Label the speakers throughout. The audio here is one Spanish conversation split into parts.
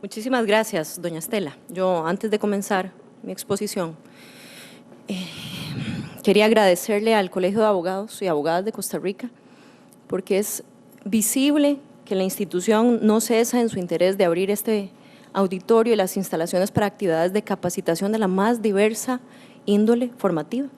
Speaker 1: Muchísimas gracias, doña Estela. Yo, antes de comenzar mi exposición, quería agradecerle al Colegio de Abogados y Abogadas de Costa Rica, porque es visible que la institución no cesa en su interés de abrir este auditorio y las instalaciones para actividades de capacitación de la más diversa índole formativa.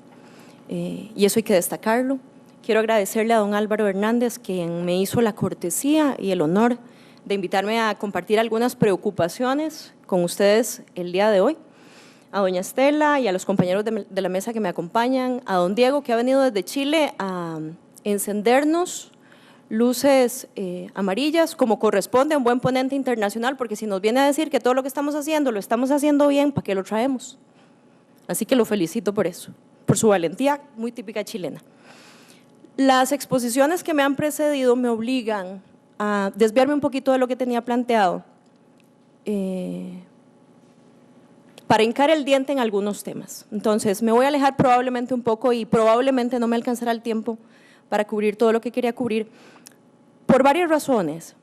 Speaker 1: Y eso hay que destacarlo. Quiero agradecerle a don Álvaro Hernández, quien me hizo la cortesía y el honor de invitarme a compartir algunas preocupaciones con ustedes el día de hoy. A doña Estela y a los compañeros de la mesa que me acompañan, a don Diego, que ha venido desde Chile a encendernos luces amarillas, como corresponde a un buen ponente internacional, porque si nos viene a decir que todo lo que estamos haciendo lo estamos haciendo bien, ¿para qué lo traemos? Así que lo felicito por eso, por su valentía muy típica chilena. Las exposiciones que me han precedido me obligan a desviarme un poquito de lo que tenía planteado para hincar el diente en algunos temas. Entonces, me voy a alejar probablemente un poco y probablemente no me alcanzará el tiempo para cubrir todo lo que quería cubrir, por varias razones.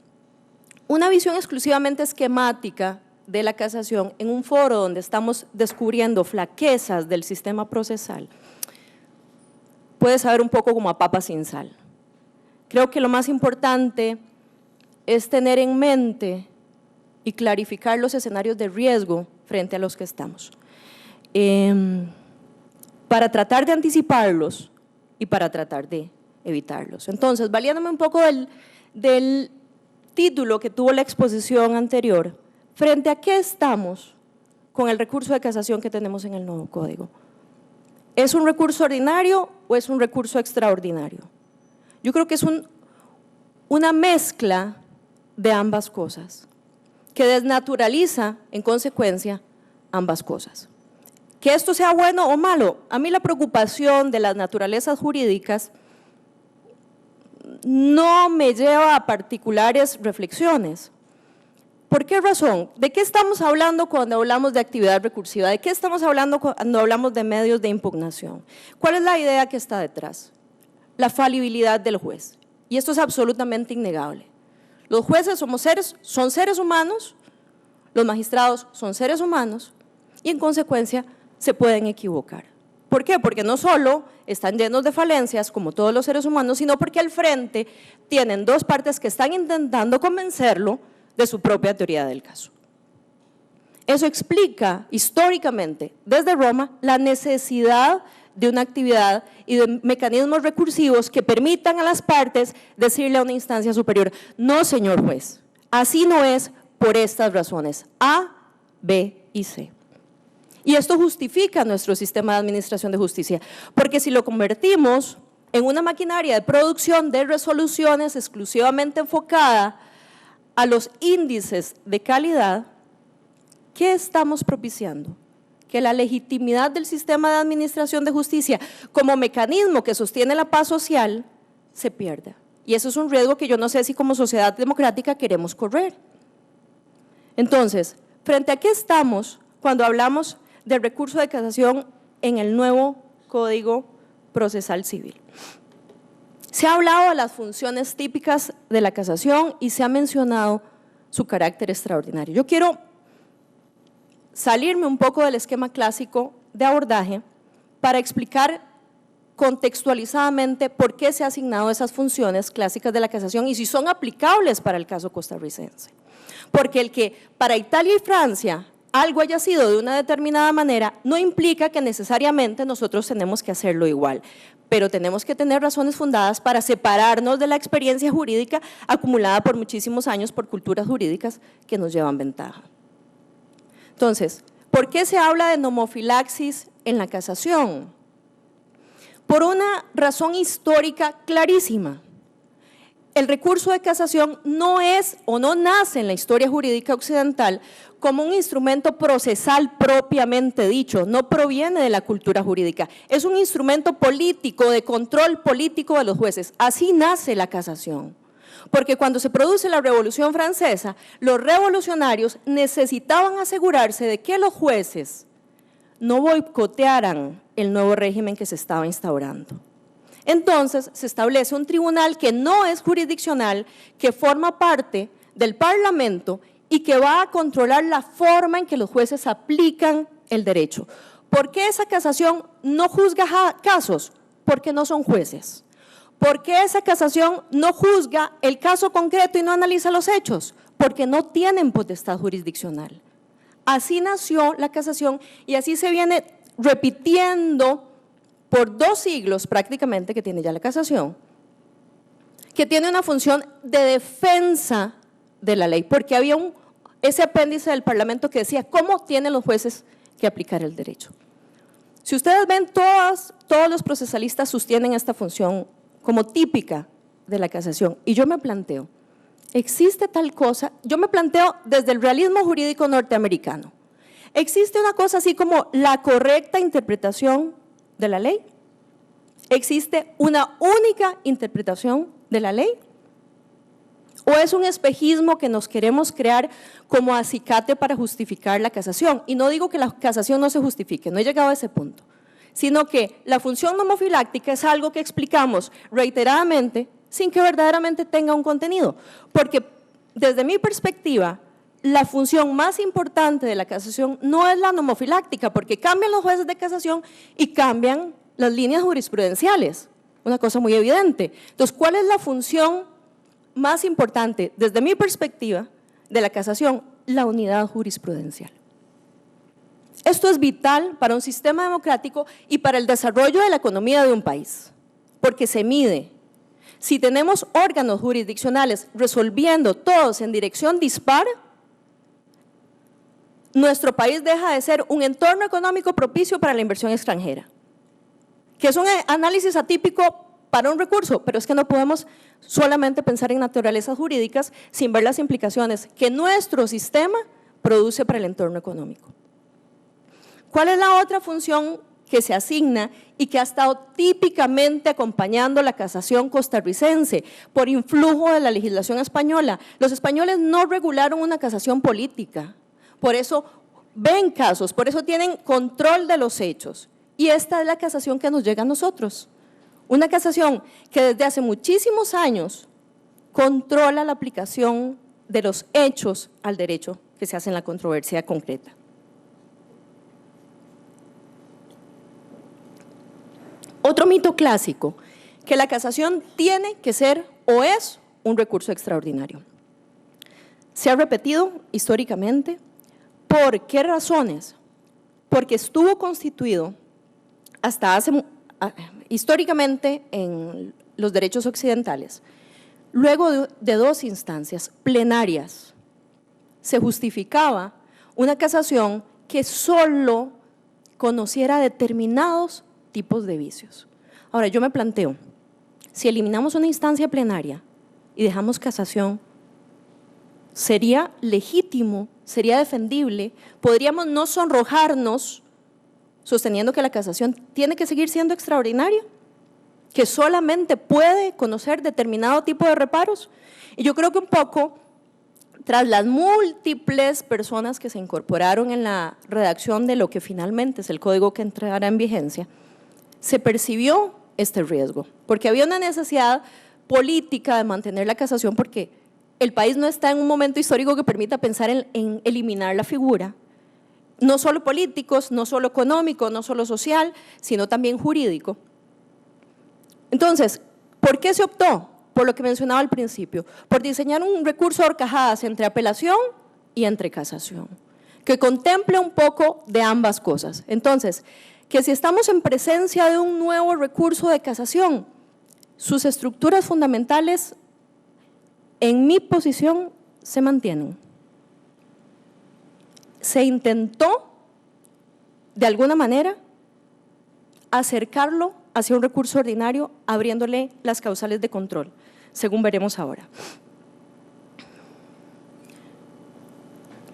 Speaker 1: Una visión exclusivamente esquemática de la casación en un foro donde estamos descubriendo flaquezas del sistema procesal puede saber un poco como a papa sin sal. Creo que lo más importante es tener en mente y clarificar los escenarios de riesgo frente a los que estamos, para tratar de anticiparlos y para tratar de evitarlos. Entonces, valiéndome un poco del título que tuvo la exposición anterior, ¿frente a qué estamos con el recurso de casación que tenemos en el nuevo código? ¿Es un recurso ordinario o es un recurso extraordinario? Yo creo que es una mezcla de ambas cosas, que desnaturaliza en consecuencia ambas cosas. Que esto sea bueno o malo, a mí la preocupación de las naturalezas jurídicas no me lleva a particulares reflexiones. ¿Por qué razón? ¿De qué estamos hablando cuando hablamos de actividad recursiva? ¿De qué estamos hablando cuando hablamos de medios de impugnación? ¿Cuál es la idea que está detrás? La falibilidad del juez. Y esto es absolutamente innegable. Los jueces son seres humanos, los magistrados son seres humanos y en consecuencia se pueden equivocar. ¿Por qué? Porque no solo están llenos de falencias como todos los seres humanos, sino porque al frente tienen dos partes que están intentando convencerlo de su propia teoría del caso. Eso explica históricamente desde Roma la necesidad de una actividad y de mecanismos recursivos que permitan a las partes decirle a una instancia superior: no, señor juez, así no es por estas razones, A, B y C. Y esto justifica nuestro sistema de administración de justicia, porque si lo convertimos en una maquinaria de producción de resoluciones exclusivamente enfocada a los índices de calidad, ¿qué estamos propiciando? Que la legitimidad del sistema de administración de justicia como mecanismo que sostiene la paz social se pierda. Y eso es un riesgo que yo no sé si como sociedad democrática queremos correr. Entonces, ¿frente a qué estamos cuando hablamos del recurso de casación en el nuevo Código Procesal Civil? Se ha hablado de las funciones típicas de la casación y se ha mencionado su carácter extraordinario. Yo quiero salirme un poco del esquema clásico de abordaje para explicar contextualizadamente por qué se han asignado esas funciones clásicas de la casación y si son aplicables para el caso costarricense. Porque el que para Italia y Francia algo haya sido de una determinada manera no implica que necesariamente nosotros tenemos que hacerlo igual, pero tenemos que tener razones fundadas para separarnos de la experiencia jurídica acumulada por muchísimos años por culturas jurídicas que nos llevan ventaja. Entonces, ¿por qué se habla de nomofilaxis en la casación? Por una razón histórica clarísima. El recurso de casación no es o no nace en la historia jurídica occidental como un instrumento procesal propiamente dicho, no proviene de la cultura jurídica, es un instrumento político, de control político de los jueces. Así nace la casación. Porque cuando se produce la Revolución Francesa, los revolucionarios necesitaban asegurarse de que los jueces no boicotearan el nuevo régimen que se estaba instaurando. Entonces, se establece un tribunal que no es jurisdiccional, que forma parte del Parlamento y que va a controlar la forma en que los jueces aplican el derecho. ¿Por qué esa casación no juzga casos? Porque no son jueces. ¿Por qué esa casación no juzga el caso concreto y no analiza los hechos? Porque no tienen potestad jurisdiccional. Así nació la casación y así se viene repitiendo por 2 siglos prácticamente que tiene ya la casación, que tiene una función de defensa de la ley, porque había ese apéndice del Parlamento que decía cómo tienen los jueces que aplicar el derecho. Si ustedes ven, todos los procesalistas sostienen esta función como típica de la casación. Y yo me planteo, ¿existe tal cosa? Yo me planteo desde el realismo jurídico norteamericano. ¿Existe una cosa así como la correcta interpretación de la ley? ¿Existe una única interpretación de la ley? ¿O es un espejismo que nos queremos crear como acicate para justificar la casación? Y no digo que la casación no se justifique, no he llegado a ese punto, sino que la función nomofiláctica es algo que explicamos reiteradamente sin que verdaderamente tenga un contenido. Porque desde mi perspectiva, la función más importante de la casación no es la nomofiláctica, porque cambian los jueces de casación y cambian las líneas jurisprudenciales, una cosa muy evidente. Entonces, ¿cuál es la función más importante desde mi perspectiva de la casación? La unidad jurisprudencial. Esto es vital para un sistema democrático y para el desarrollo de la economía de un país, porque se mide. Si tenemos órganos jurisdiccionales resolviendo todos en dirección dispar, nuestro país deja de ser un entorno económico propicio para la inversión extranjera, que es un análisis atípico para un recurso, pero es que no podemos solamente pensar en naturalezas jurídicas sin ver las implicaciones que nuestro sistema produce para el entorno económico. ¿Cuál es la otra función que se asigna y que ha estado típicamente acompañando la casación costarricense por influjo de la legislación española? Los españoles no regularon una casación política, por eso ven casos, por eso tienen control de los hechos. Y esta es la casación que nos llega a nosotros. Una casación que desde hace muchísimos años controla la aplicación de los hechos al derecho que se hace en la controversia concreta. Otro mito clásico, que la casación tiene que ser o es un recurso extraordinario. Se ha repetido históricamente. ¿Por qué razones? Porque estuvo constituido históricamente en los derechos occidentales, luego de 2 instancias plenarias, se justificaba una casación que solo conociera determinados tipos de vicios. Ahora, yo me planteo, si eliminamos una instancia plenaria y dejamos casación, ¿sería legítimo, sería defendible? ¿Podríamos no sonrojarnos sosteniendo que la casación tiene que seguir siendo extraordinaria? ¿Que solamente puede conocer determinado tipo de reparos? Y yo creo que un poco, tras las múltiples personas que se incorporaron en la redacción de lo que finalmente es el código que entrará en vigencia, se percibió este riesgo, porque había una necesidad política de mantener la casación, porque el país no está en un momento histórico que permita pensar en eliminar la figura, no solo políticos, no solo económico, no solo social, sino también jurídico. Entonces, ¿por qué se optó? Por lo que mencionaba al principio, por diseñar un recurso a horcajadas entre apelación y entre casación, que contemple un poco de ambas cosas. Entonces, que si estamos en presencia de un nuevo recurso de casación, sus estructuras fundamentales, en mi posición, se mantienen. Se intentó, de alguna manera, acercarlo hacia un recurso ordinario, abriéndole las causales de control, según veremos ahora.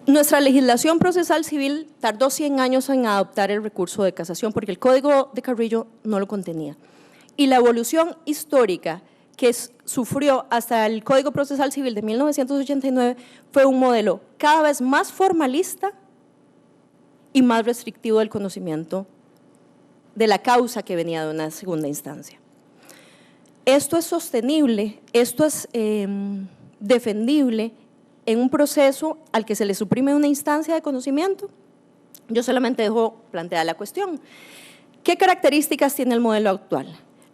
Speaker 1: Nuestra legislación procesal civil tardó 100 años en adoptar el recurso de casación porque el Código de Carrillo no lo contenía. Y la evolución histórica que sufrió hasta el Código Procesal Civil de 1989 fue un modelo cada vez más formalista y más restrictivo del conocimiento de la causa que venía de una segunda instancia. Esto es sostenible, esto es defendible en un proceso al que se le suprime una instancia de conocimiento? Yo solamente dejo planteada la cuestión. ¿Qué características tiene el modelo actual?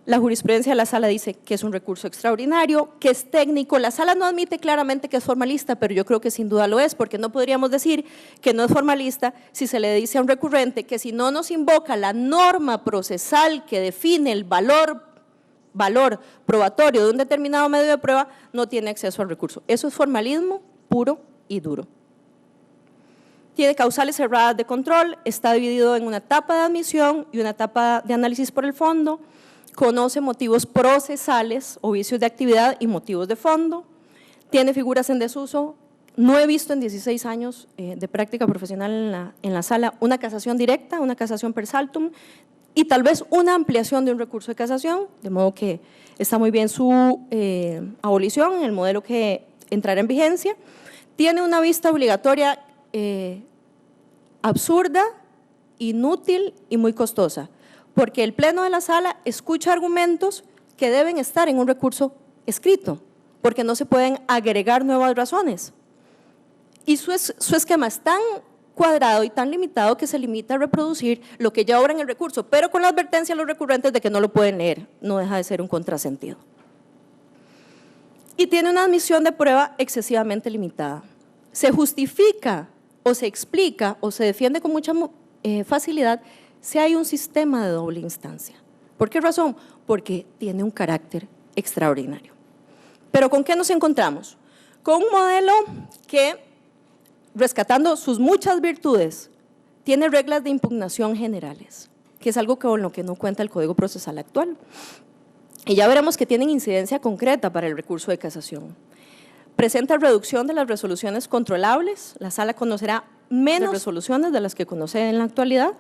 Speaker 1: La jurisprudencia de la sala dice que es un recurso extraordinario, que es técnico. La sala no admite claramente que es formalista, pero yo creo que sin duda lo es, porque no podríamos decir que no es formalista si se le dice a un recurrente que si no nos invoca la norma procesal que define el valor probatorio de un determinado medio de prueba, no tiene acceso al recurso. Eso es formalismo puro y duro. Tiene causales cerradas de control, está dividido en una etapa de admisión y una etapa de análisis por el fondo, conoce motivos procesales o vicios de actividad y motivos de fondo, tiene figuras en desuso. No he visto en 16 años de práctica profesional en la sala una casación directa, una casación per saltum y tal vez una ampliación de un recurso de casación, de modo que está muy bien su abolición en el modelo que entrará en vigencia. Tiene una vista obligatoria absurda, inútil y muy costosa, porque el pleno de la sala escucha argumentos que deben estar en un recurso escrito, porque no se pueden agregar nuevas razones. Y su esquema es tan cuadrado y tan limitado que se limita a reproducir lo que ya obra en el recurso, pero con la advertencia a los recurrentes de que no lo pueden leer, no deja de ser un contrasentido. Y tiene una admisión de prueba excesivamente limitada. Se justifica o se explica o se defiende con mucha facilidad si hay un sistema de doble instancia. ¿Por qué razón? Porque tiene un carácter extraordinario. ¿Pero con qué nos encontramos? Con un modelo que, rescatando sus muchas virtudes, tiene reglas de impugnación generales, que es algo con lo que no cuenta el Código Procesal actual. Y ya veremos que tienen incidencia concreta para el recurso de casación. Presenta reducción de las resoluciones controlables. La sala conocerá menos resoluciones de las que conoce en la actualidad.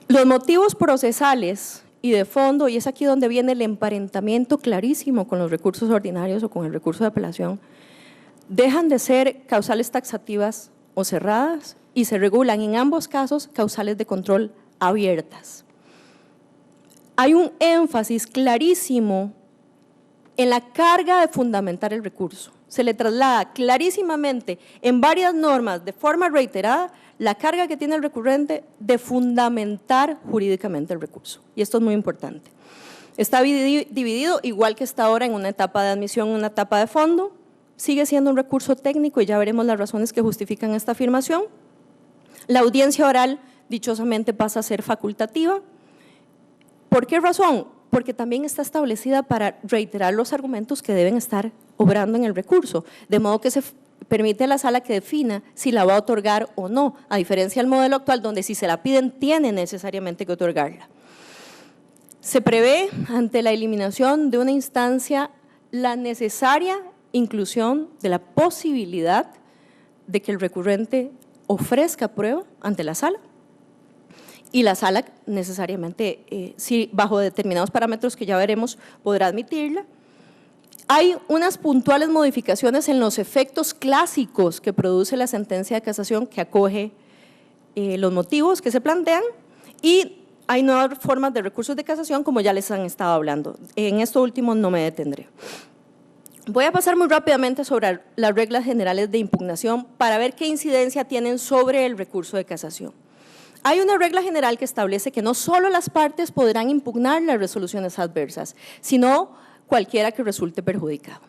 Speaker 1: Los motivos procesales y de fondo, y es aquí donde viene el emparentamiento clarísimo con los recursos ordinarios o con el recurso de apelación, dejan de ser causales taxativas o cerradas y se regulan en ambos casos causales de control abiertas. Hay un énfasis clarísimo en la carga de fundamentar el recurso. Se le traslada clarísimamente en varias normas de forma reiterada la carga que tiene el recurrente de fundamentar jurídicamente el recurso. Y esto es muy importante. Está dividido igual que está ahora en una etapa de admisión y una etapa de fondo. Sigue siendo un recurso técnico y ya veremos las razones que justifican esta afirmación. La audiencia oral dichosamente pasa a ser facultativa. ¿Por qué razón? Porque también está establecida para reiterar los argumentos que deben estar obrando en el recurso, de modo que se permite a la sala que defina si la va a otorgar o no, a diferencia del modelo actual donde si se la piden tiene necesariamente que otorgarla. Se prevé ante la eliminación de una instancia la necesaria inclusión de la posibilidad de que el recurrente ofrezca prueba ante la sala. Y la sala necesariamente, si bajo determinados parámetros que ya veremos, podrá admitirla. Hay unas puntuales modificaciones en los efectos clásicos que produce la sentencia de casación que acoge los motivos que se plantean y hay nuevas formas de recursos de casación como ya les han estado hablando. En esto último no me detendré. Voy a pasar muy rápidamente sobre las reglas generales de impugnación para ver qué incidencia tienen sobre el recurso de casación. Hay una regla general que establece que no solo las partes podrán impugnar las resoluciones adversas, sino cualquiera que resulte perjudicado.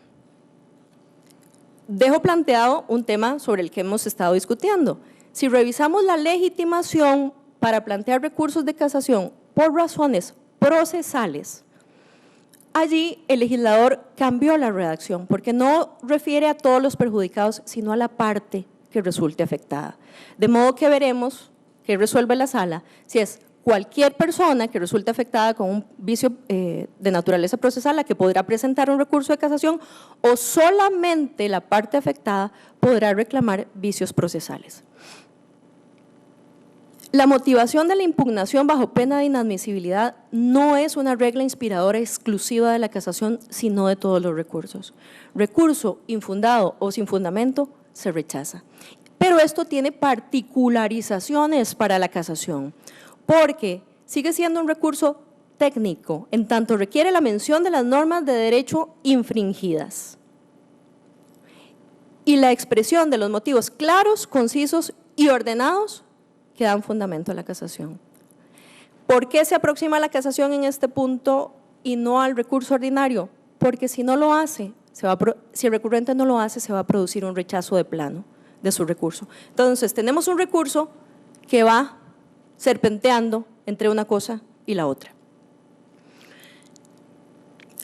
Speaker 1: Dejo planteado un tema sobre el que hemos estado discutiendo. Si revisamos la legitimación para plantear recursos de casación por razones procesales, allí el legislador cambió la redacción porque no refiere a todos los perjudicados, sino a la parte que resulte afectada. De modo que veremos que resuelve la sala si es cualquier persona que resulte afectada con un vicio de naturaleza procesal la que podrá presentar un recurso de casación o solamente la parte afectada podrá reclamar vicios procesales. La motivación de la impugnación bajo pena de inadmisibilidad no es una regla inspiradora exclusiva de la casación, sino de todos los recursos. Recurso infundado o sin fundamento se rechaza. Pero esto tiene particularizaciones para la casación, porque sigue siendo un recurso técnico, en tanto requiere la mención de las normas de derecho infringidas. y la expresión de los motivos claros, concisos y ordenados que dan fundamento a la casación. ¿Por qué se aproxima a la casación en este punto y no al recurso ordinario? Porque si no lo hace, si el recurrente no lo hace, se va a producir un rechazo de plano de su recurso. Entonces, tenemos un recurso que va serpenteando entre una cosa y la otra.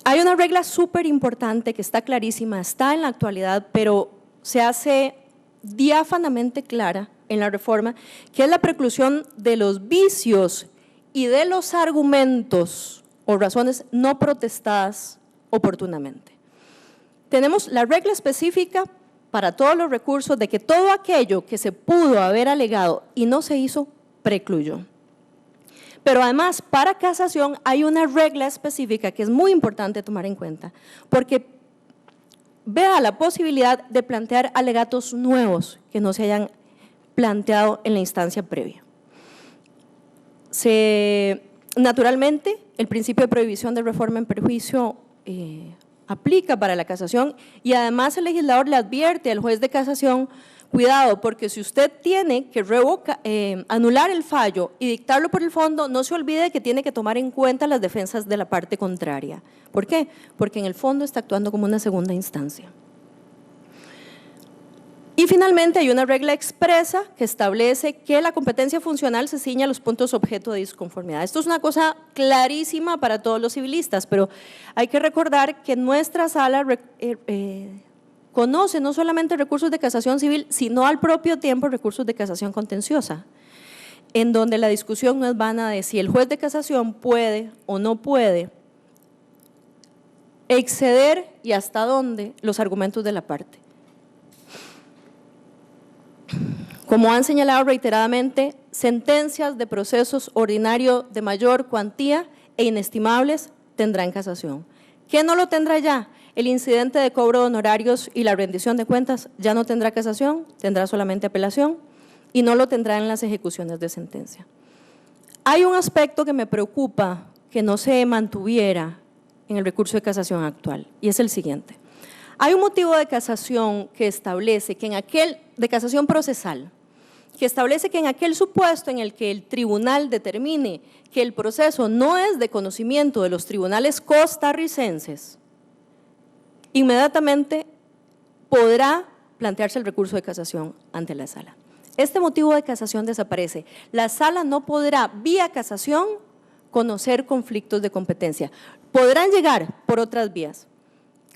Speaker 1: Hay una regla súper importante que está clarísima, está en la actualidad, pero se hace diáfanamente clara en la reforma, que es la preclusión de los vicios y de los argumentos o razones no protestadas oportunamente. Tenemos la regla específica para todos los recursos de que todo aquello que se pudo haber alegado y no se hizo, precluyó. Pero además, para casación hay una regla específica que es muy importante tomar en cuenta, porque vea la posibilidad de plantear alegatos nuevos que no se hayan planteado en la instancia previa. Naturalmente, el principio de prohibición de reforma en perjuicio aplica para la casación y además el legislador le advierte al juez de casación: cuidado, porque si usted tiene que anular el fallo y dictarlo por el fondo, no se olvide que tiene que tomar en cuenta las defensas de la parte contraria. ¿Por qué? Porque en el fondo está actuando como una segunda instancia. Y finalmente hay una regla expresa que establece que la competencia funcional se ciña a los puntos objeto de disconformidad. Esto es una cosa clarísima para todos los civilistas, pero hay que recordar que nuestra sala conoce no solamente recursos de casación civil, sino al propio tiempo recursos de casación contenciosa, en donde la discusión no es vana de si el juez de casación puede o no puede exceder y hasta dónde los argumentos de la parte. Como han señalado reiteradamente, sentencias de procesos ordinarios de mayor cuantía e inestimables tendrán casación. ¿Qué no lo tendrá ya? El incidente de cobro de honorarios y la rendición de cuentas ya no tendrá casación, tendrá solamente apelación y no lo tendrá en las ejecuciones de sentencia. Hay un aspecto que me preocupa que no se mantuviera en el recurso de casación actual y es el siguiente. Hay un motivo de casación que establece que de casación procesal, que establece que en aquel supuesto en el que el tribunal determine que el proceso no es de conocimiento de los tribunales costarricenses, inmediatamente podrá plantearse el recurso de casación ante la sala. Este motivo de casación desaparece. La sala no podrá, vía casación, conocer conflictos de competencia. Podrán llegar por otras vías.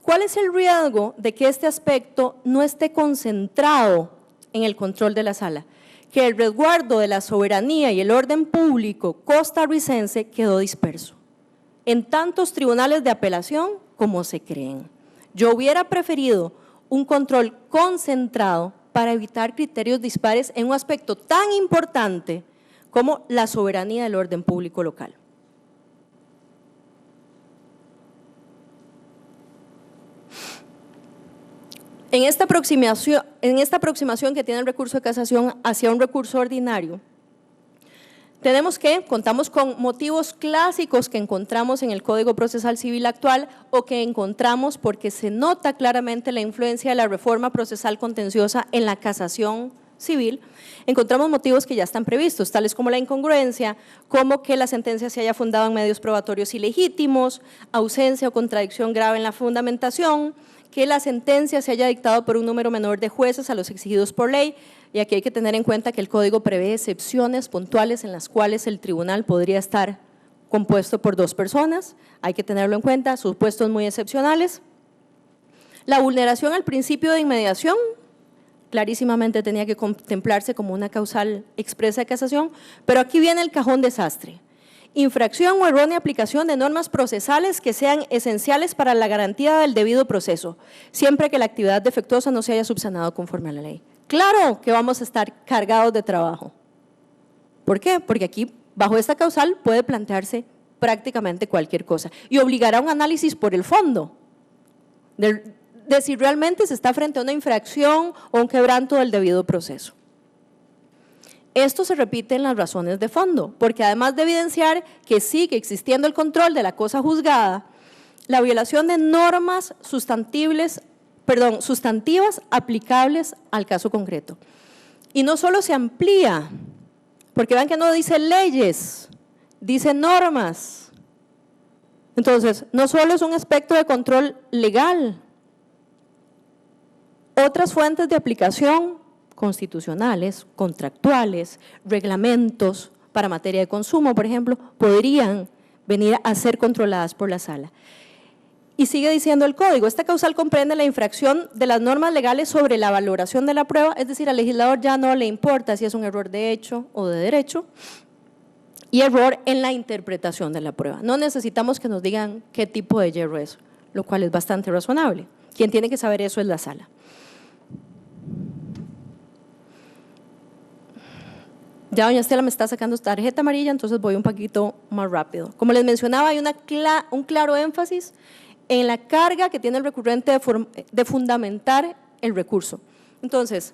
Speaker 1: ¿Cuál es el riesgo de que este aspecto no esté concentrado en el control de la sala? Que el resguardo de la soberanía y el orden público costarricense quedó disperso en tantos tribunales de apelación como se creen. Yo hubiera preferido un control concentrado para evitar criterios dispares en un aspecto tan importante como la soberanía del orden público local. En esta aproximación que tiene el recurso de casación hacia un recurso ordinario, contamos con motivos clásicos que encontramos en el Código Procesal Civil actual o que encontramos porque se nota claramente la influencia de la reforma procesal contenciosa en la casación civil. Encontramos motivos que ya están previstos, tales como la incongruencia, como que la sentencia se haya fundado en medios probatorios ilegítimos, ausencia o contradicción grave en la fundamentación, que la sentencia se haya dictado por un número menor de jueces a los exigidos por ley, y aquí hay que tener en cuenta que el Código prevé excepciones puntuales en las cuales el tribunal podría estar compuesto por 2 personas, hay que tenerlo en cuenta, supuestos muy excepcionales. La vulneración al principio de inmediación, clarísimamente tenía que contemplarse como una causal expresa de casación, pero aquí viene el cajón desastre. Infracción o errónea aplicación de normas procesales que sean esenciales para la garantía del debido proceso, siempre que la actividad defectuosa no se haya subsanado conforme a la ley. Claro que vamos a estar cargados de trabajo. ¿Por qué? Porque aquí, bajo esta causal, puede plantearse prácticamente cualquier cosa y obligará a un análisis por el fondo de si realmente se está frente a una infracción o un quebranto del debido proceso. Esto se repite en las razones de fondo, porque además de evidenciar que sigue existiendo el control de la cosa juzgada, la violación de normas sustantibles sustantivas aplicables al caso concreto. Y no solo se amplía, porque vean que no dice leyes, dice normas. Entonces, no solo es un aspecto de control legal, otras fuentes de aplicación constitucionales, contractuales, reglamentos para materia de consumo, por ejemplo, podrían venir a ser controladas por la sala. Y sigue diciendo el código, esta causal comprende la infracción de las normas legales sobre la valoración de la prueba, es decir, al legislador ya no le importa si es un error de hecho o de derecho, y error en la interpretación de la prueba. No necesitamos que nos digan qué tipo de hierro es, lo cual es bastante razonable. Quien tiene que saber eso es la sala. Ya doña Estela me está sacando tarjeta amarilla, entonces voy un poquito más rápido. Como les mencionaba, hay un claro énfasis en la carga que tiene el recurrente de fundamentar el recurso. Entonces,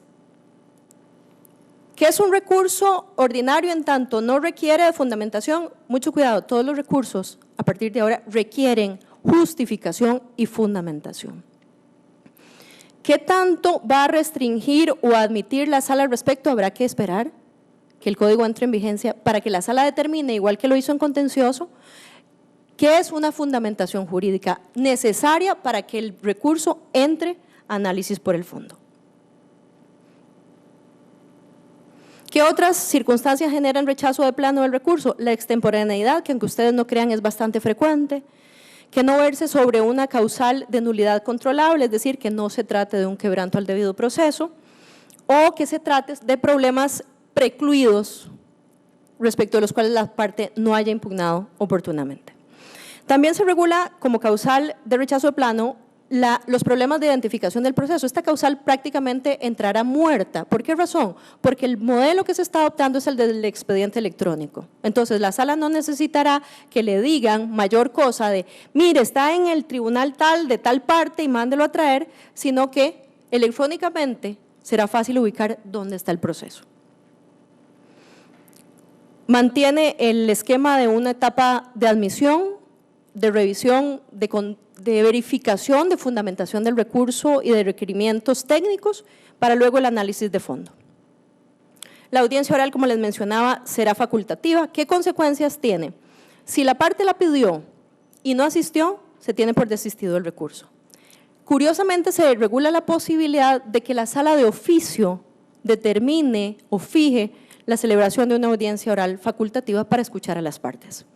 Speaker 1: ¿qué es un recurso ordinario en tanto no requiere de fundamentación? Mucho cuidado, todos los recursos a partir de ahora requieren justificación y fundamentación. ¿Qué tanto va a restringir o admitir la sala al respecto? Habrá que esperar que el código entre en vigencia para que la sala determine, igual que lo hizo en contencioso, qué es una fundamentación jurídica necesaria para que el recurso entre a análisis por el fondo. ¿Qué otras circunstancias generan rechazo de plano del recurso? La extemporaneidad, que aunque ustedes no crean es bastante frecuente, que no verse sobre una causal de nulidad controlable, es decir, que no se trate de un quebranto al debido proceso, o que se trate de problemas precluidos respecto de los cuales la parte no haya impugnado oportunamente. También se regula como causal de rechazo de plano los problemas de identificación del proceso. Esta causal prácticamente entrará muerta. ¿Por qué razón? Porque el modelo que se está adoptando es el del expediente electrónico. Entonces, la sala no necesitará que le digan mayor cosa de, mire, está en el tribunal tal, de tal parte y mándelo a traer, sino que electrónicamente será fácil ubicar dónde está el proceso. Mantiene el esquema de una etapa de admisión, de revisión, de verificación, de fundamentación del recurso y de requerimientos técnicos para luego el análisis de fondo. La audiencia oral, como les mencionaba, será facultativa. ¿Qué consecuencias tiene? Si la parte la pidió y no asistió, se tiene por desistido el recurso. Curiosamente, se regula la posibilidad de que la sala de oficio determine o fije la celebración de una audiencia oral facultativa para escuchar a las partes.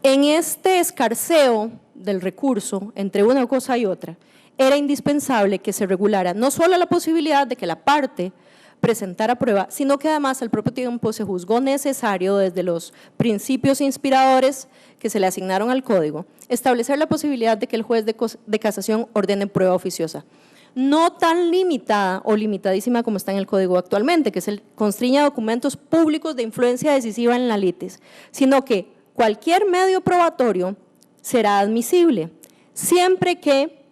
Speaker 1: En este escarceo del recurso entre una cosa y otra, era indispensable que se regulara no solo la posibilidad de que la parte presentara prueba, sino que además al propio tiempo se juzgó necesario desde los principios inspiradores que se le asignaron al código, establecer la posibilidad de que el juez de casación ordene prueba oficiosa. No tan limitada o limitadísima como está en el código actualmente, que es el constriña documentos públicos de influencia decisiva en la litis, sino que cualquier medio probatorio será admisible, siempre que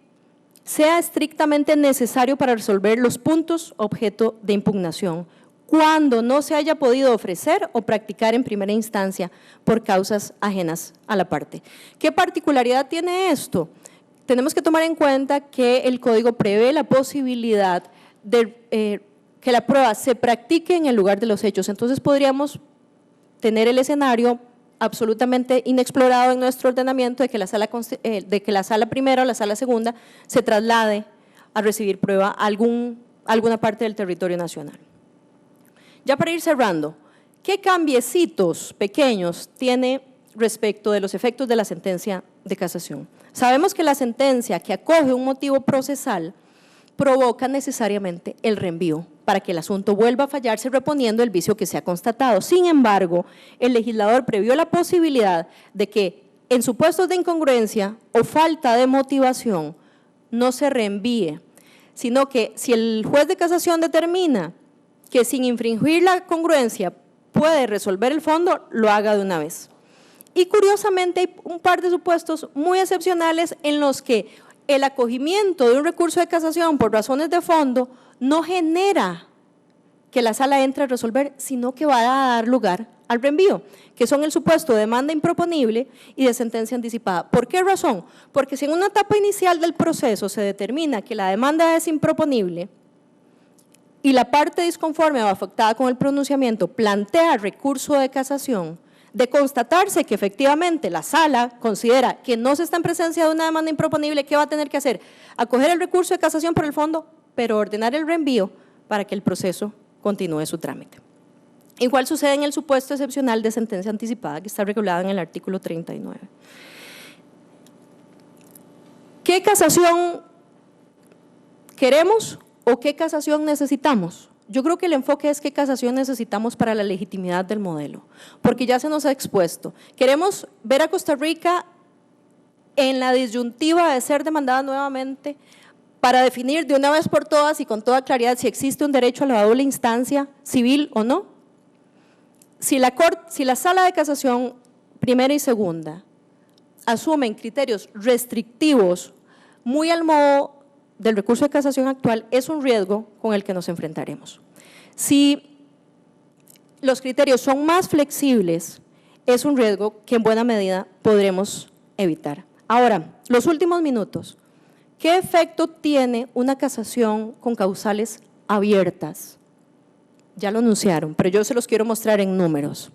Speaker 1: sea estrictamente necesario para resolver los puntos objeto de impugnación, cuando no se haya podido ofrecer o practicar en primera instancia por causas ajenas a la parte. ¿Qué particularidad tiene esto? Tenemos que tomar en cuenta que el código prevé la posibilidad de que la prueba se practique en el lugar de los hechos. Entonces podríamos tener el escenario absolutamente inexplorado en nuestro ordenamiento de que la sala primera o la sala segunda se traslade a recibir prueba a alguna parte del territorio nacional. Ya para ir cerrando, ¿qué cambiecitos pequeños tiene respecto de los efectos de la sentencia de casación? Sabemos que la sentencia que acoge un motivo procesal provoca necesariamente el reenvío para que el asunto vuelva a fallarse reponiendo el vicio que se ha constatado. Sin embargo, el legislador previó la posibilidad de que en supuestos de incongruencia o falta de motivación no se reenvíe, sino que si el juez de casación determina que sin infringir la congruencia puede resolver el fondo, lo haga de una vez. Y curiosamente hay un par de supuestos muy excepcionales en los que el acogimiento de un recurso de casación por razones de fondo no genera que la sala entre a resolver, sino que va a dar lugar al reenvío, que son el supuesto de demanda improponible y de sentencia anticipada. ¿Por qué razón? Porque si en una etapa inicial del proceso se determina que la demanda es improponible y la parte disconforme o afectada con el pronunciamiento plantea recurso de casación, de constatarse que efectivamente la sala considera que no se está en presencia de una demanda improponible, ¿qué va a tener que hacer? Acoger el recurso de casación por el fondo, pero ordenar el reenvío para que el proceso continúe su trámite. Igual sucede en el supuesto excepcional de sentencia anticipada que está regulada en el artículo 39. ¿Qué casación queremos o qué casación necesitamos? Yo creo que el enfoque es qué casación necesitamos para la legitimidad del modelo, porque ya se nos ha expuesto. Queremos ver a Costa Rica en la disyuntiva de ser demandada nuevamente para definir de una vez por todas y con toda claridad si existe un derecho a la doble instancia civil o no. Si la sala de casación primera y segunda asumen criterios restrictivos muy al modo del recurso de casación actual, es un riesgo con el que nos enfrentaremos. Si los criterios son más flexibles, es un riesgo que en buena medida podremos evitar. Ahora, los últimos minutos. ¿Qué efecto tiene una casación con causales abiertas? Ya lo anunciaron, pero yo se los quiero mostrar en números.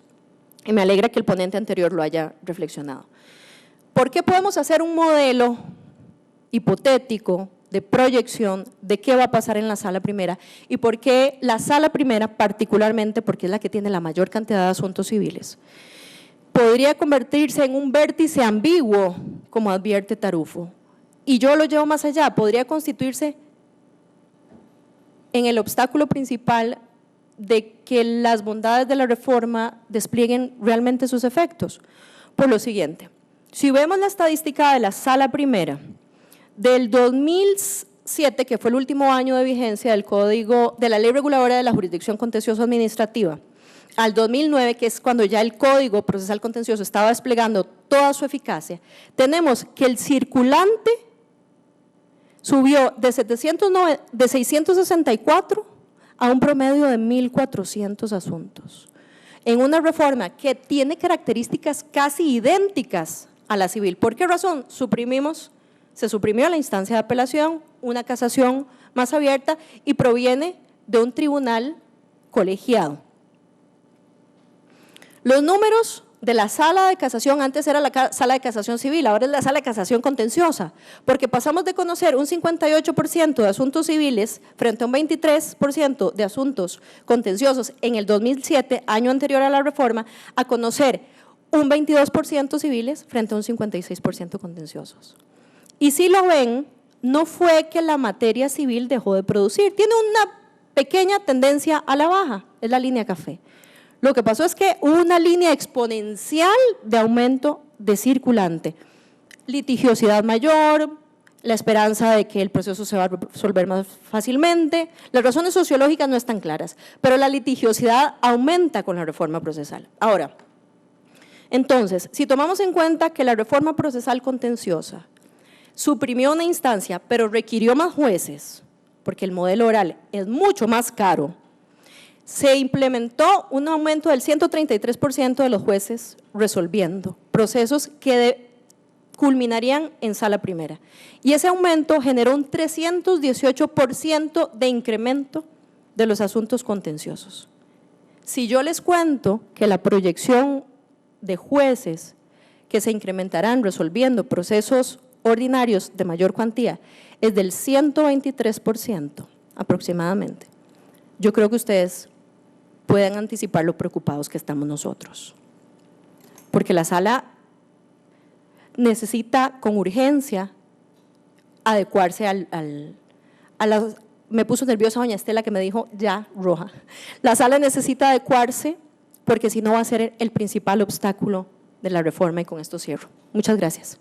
Speaker 1: Y me alegra que el ponente anterior lo haya reflexionado. ¿Por qué podemos hacer un modelo hipotético de proyección de qué va a pasar en la sala primera? ¿Y por qué la sala primera, particularmente, porque es la que tiene la mayor cantidad de asuntos civiles, podría convertirse en un vértice ambiguo, como advierte Tarufo? Y yo lo llevo más allá, podría constituirse en el obstáculo principal de que las bondades de la reforma desplieguen realmente sus efectos. Por lo siguiente, si vemos la estadística de la sala primera, del 2007, que fue el último año de vigencia del Código de la Ley Reguladora de la Jurisdicción Contencioso Administrativa, al 2009, que es cuando ya el Código Procesal Contencioso estaba desplegando toda su eficacia, tenemos que el circulante subió de 664 a un promedio de 1.400 asuntos, en una reforma que tiene características casi idénticas a la civil. ¿Por qué razón? Se suprimió la instancia de apelación, una casación más abierta y proviene de un tribunal colegiado. Los números de la sala de casación, antes era la sala de casación civil, ahora es la sala de casación contenciosa, porque pasamos de conocer un 58% de asuntos civiles frente a un 23% de asuntos contenciosos en el 2007, año anterior a la reforma, a conocer un 22% civiles frente a un 56% contenciosos. Y si lo ven, no fue que la materia civil dejó de producir, tiene una pequeña tendencia a la baja, es la línea café. Lo que pasó es que hubo una línea exponencial de aumento de circulante, litigiosidad mayor, la esperanza de que el proceso se va a resolver más fácilmente. Las razones sociológicas no están claras, pero la litigiosidad aumenta con la reforma procesal. Ahora, entonces, si tomamos en cuenta que la reforma procesal contenciosa suprimió una instancia, pero requirió más jueces, porque el modelo oral es mucho más caro, se implementó un aumento del 133% de los jueces resolviendo procesos que culminarían en sala primera. Y ese aumento generó un 318% de incremento de los asuntos contenciosos. Si yo les cuento que la proyección de jueces que se incrementarán resolviendo procesos ordinarios de mayor cuantía es del 123% aproximadamente, yo creo que ustedes pueden anticipar lo preocupados que estamos nosotros. Porque la sala necesita con urgencia adecuarse me puso nerviosa doña Estela que me dijo ya roja. La sala necesita adecuarse porque si no va a ser el principal obstáculo de la reforma y con esto cierro. Muchas gracias.